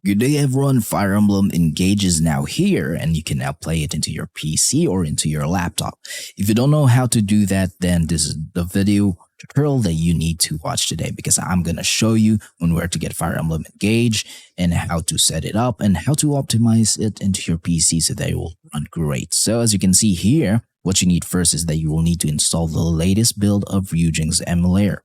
Good day everyone, Fire Emblem Engage is now here and you can now play it into your PC or into your laptop. If you don't know how to do that, then this is the video tutorial that you need to watch today because I'm going to show you on where to get Fire Emblem Engage and how to set it up and how to optimize it into your PC so that it will run great. So as you can see here, what you need first is that you will need to install the latest build of Ryujinx emulator.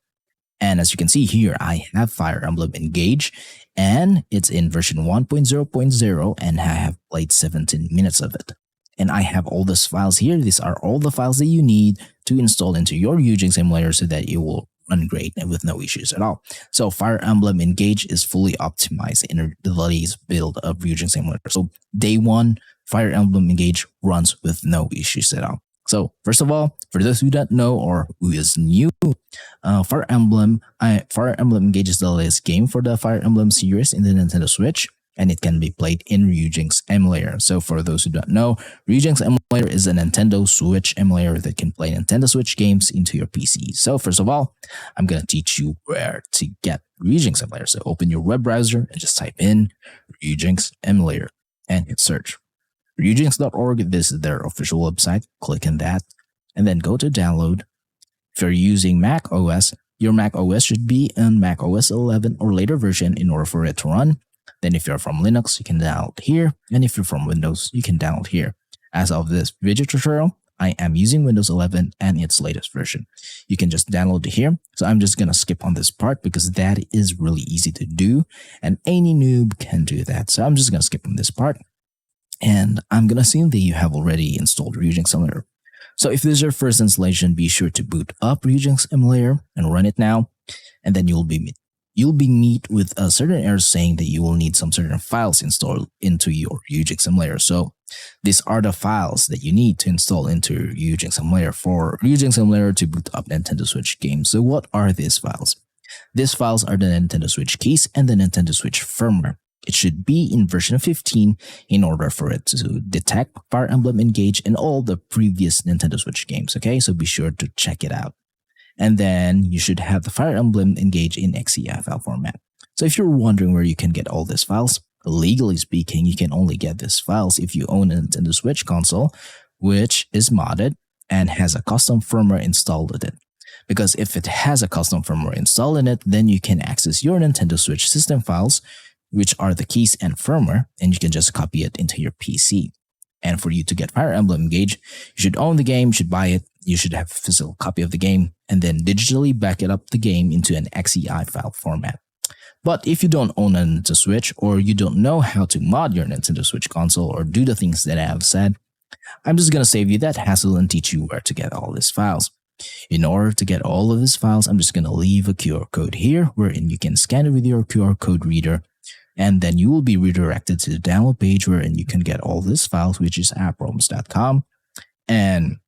And as you can see here, I have Fire Emblem Engage and it's in version 1.0.0 and I have played 17 minutes of it. And I have all these files here. These are all the files that you need to install into your Ryujinx emulator so that it will run great and with no issues at all. So Fire Emblem Engage is fully optimized in the latest build of Ryujinx emulator. So day one, Fire Emblem Engage runs with no issues at all. So first of all, for those who don't know or who is new, Fire Emblem Engage is the latest game for the Fire Emblem series in the Nintendo Switch, and it can be played in Ryujinx emulator. So for those who don't know, Ryujinx emulator is a Nintendo Switch emulator that can play Nintendo Switch games into your PC. So first of all, I'm going to teach you where to get Ryujinx emulator. So open your web browser and just type in Ryujinx emulator and hit search. Ryujinx.org, this is their official website. Click on that and then go to download. If you're using Mac OS, your Mac OS should be on Mac OS 11 or later version in order for it to run. Then if you're from Linux, you can download here. And if you're from Windows, you can download here. As of this video tutorial, I am using Windows 11 and its latest version. You can just download it here. So I'm just going to skip on this part because that is really easy to do and any noob can do that. So I'm just going to skip on this part. And I'm going to assume that you have already installed Ryujinx emulator. So if this is your first installation, be sure to boot up Ryujinx emulator and run it now. And then you'll be met with a certain error saying that you will need some certain files installed into your Ryujinx emulator. So these are the files that you need to install into Ryujinx emulator for Ryujinx emulator to boot up Nintendo Switch games. So what are these files? These files are the Nintendo Switch keys and the Nintendo Switch firmware. It should be in version 15 in order for it to detect Fire Emblem Engage and all the previous Nintendo Switch games, okay? So be sure to check it out. And then you should have the Fire Emblem Engage in XEI file format. So if you're wondering where you can get all these files, legally speaking, you can only get these files if you own a Nintendo Switch console, which is modded and has a custom firmware installed in it. Because if it has a custom firmware installed in it, then you can access your Nintendo Switch system files, which are the keys and firmware, and you can just copy it into your PC. And for you to get Fire Emblem Engage, you should own the game, you should buy it, you should have a physical copy of the game, and then digitally back it up the game into an XEI file format. But if you don't own a Nintendo Switch, or you don't know how to mod your Nintendo Switch console or do the things that I have said, I'm just going to save you that hassle and teach you where to get all these files. In order to get all of these files, I'm just going to leave a QR code here, wherein you can scan it with your QR code reader, and then you will be redirected to the download page wherein you can get all these files, which is approms.com. And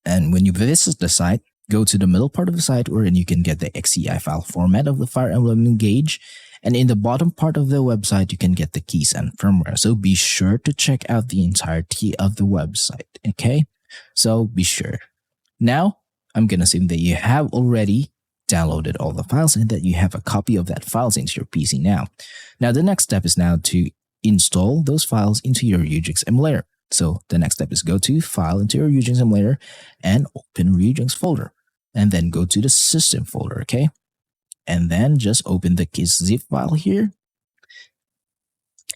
when you visit the site, go to the middle part of the site wherein you can get the XEI file format of the Fire Emblem Engage. And in the bottom part of the website, you can get the keys and firmware. So be sure to check out the entirety of the website, okay? So be sure. Now, I'm going to assume that you have already downloaded all the files and that you have a copy of that files into your PC now. Now, the next step is now to install those files into your Ryujinx emulator. So the next step is go to File into your Ryujinx emulator and open Ryujinx folder. And then go to the System folder, okay? And then just open the zip file here.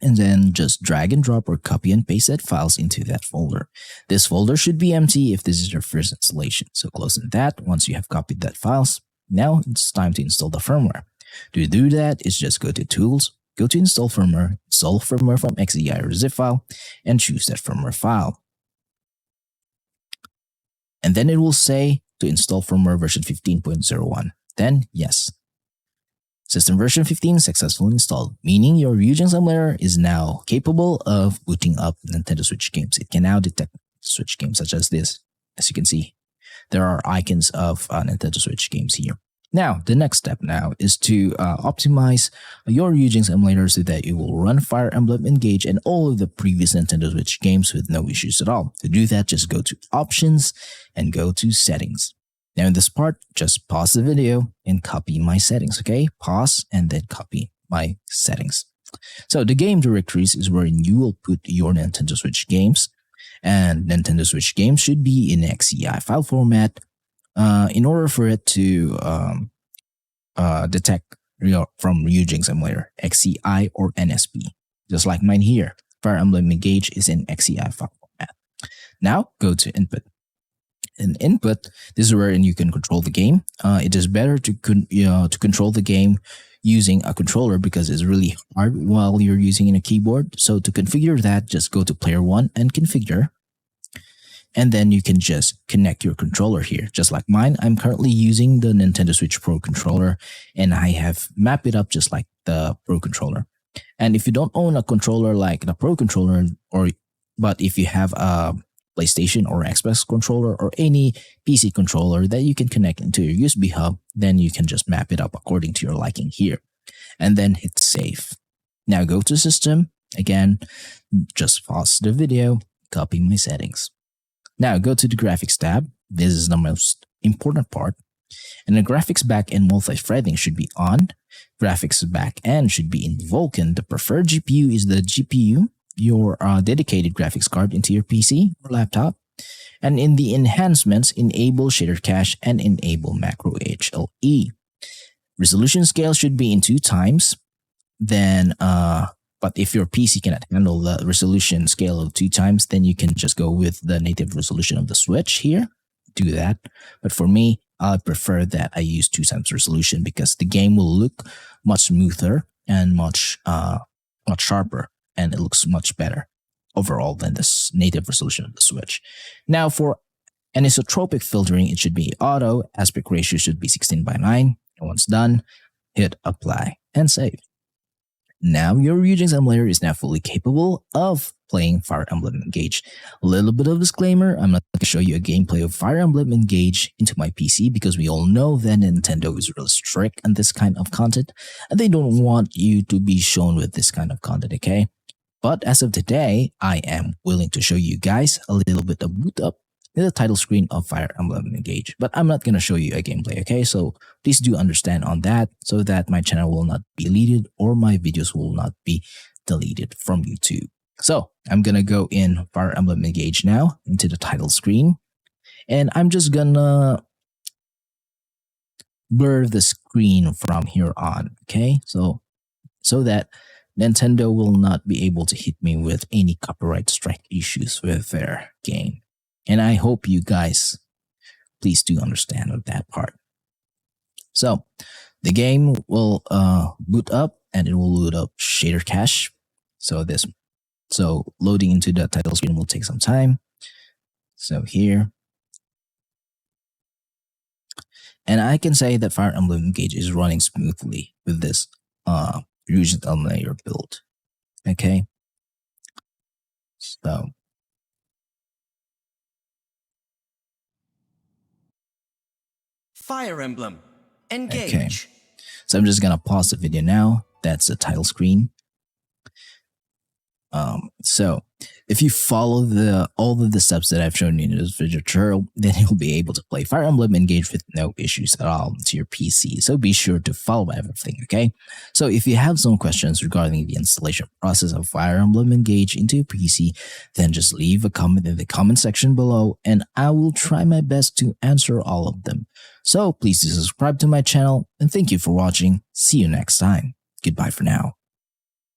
And then just drag and drop or copy and paste that files into that folder. This folder should be empty if this is your first installation. So close that once you have copied that files. Now it's time to install the firmware. To do that, is just go to Tools, go to Install Firmware from XEI or zip file, and choose that firmware file. And then it will say to install firmware version 15.01. Then, yes. System version 15 successfully installed, meaning your Ryujinx emulator is now capable of booting up Nintendo Switch games. It can now detect Switch games such as this. As you can see, there are icons of Nintendo Switch games here. Now, the next step now is to optimize your Ryujinx emulator so that it will run Fire Emblem Engage and all of the previous Nintendo Switch games with no issues at all. To do that, just go to Options and go to Settings. Now in this part, just pause the video and copy my settings, okay? Pause and then copy my settings. So the game directories is where you will put your Nintendo Switch games, and Nintendo Switch games should be in XCI file format in order for it to detect from Ryujinx emulator, XCI or NSP. Just like mine here, Fire Emblem Engage is in XCI file format. Now go to input. In input, this is where you can control the game. It is better to control the game using a controller because it's really hard while you're using in a keyboard. So to configure that, just go to player 1 and configure. And then you can just connect your controller here. Just like mine, I'm currently using the Nintendo Switch Pro controller, and I have mapped it up just like the Pro controller. And if you don't own a controller like the Pro controller, but if you have a PlayStation or Xbox controller or any PC controller that you can connect into your USB hub, then you can just map it up according to your liking here. And then hit save. Now go to system. Again, just pause the video, copy my settings. Now go to the graphics tab. This is the most important part. And the graphics backend multi-threading should be on. Graphics backend should be in Vulkan. The preferred GPU is the GPU, your dedicated graphics card into your PC or laptop. And in the enhancements, enable shader cache and enable macro HLE. Resolution scale should be in 2 times. Then, but if your PC cannot handle the resolution scale of 2 times, then you can just go with the native resolution of the Switch here. Do that. But for me, I prefer that I use 2 times resolution because the game will look much smoother and much sharper, and it looks much better overall than this native resolution of the Switch. Now for anisotropic filtering, it should be auto. Aspect ratio should be 16:9. And once done, hit apply and save. Now your Ryujinx emulator is now fully capable of playing Fire Emblem Engage. A little bit of disclaimer, I'm not going to show you a gameplay of Fire Emblem Engage into my PC because we all know that Nintendo is really strict on this kind of content and they don't want you to be shown with this kind of content, okay? But as of today, I am willing to show you guys a little bit of boot up in the title screen of Fire Emblem Engage. But I'm not going to show you a gameplay, okay? So please do understand on that so that my channel will not be deleted or my videos will not be deleted from YouTube. So I'm going to go in Fire Emblem Engage now into the title screen. And I'm just going to blur the screen from here on, okay? So that Nintendo will not be able to hit me with any copyright strike issues with their game. And I hope you guys please do understand of that part. So the game will boot up and it will load up shader cache. So loading into the title screen will take some time. So here. And I can say that Fire Emblem Engage is running smoothly with this Ryujinx emulator build. Okay. So Fire Emblem Engage. Okay. So I'm just gonna pause the video now. That's the title screen. So if you follow all of the steps that I've shown you in this video tutorial, then you'll be able to play Fire Emblem Engage with no issues at all to your PC. So be sure to follow everything, okay? So if you have some questions regarding the installation process of Fire Emblem Engage into your PC, then just leave a comment in the comment section below and I will try my best to answer all of them. So please do subscribe to my channel and thank you for watching. See you next time. Goodbye for now.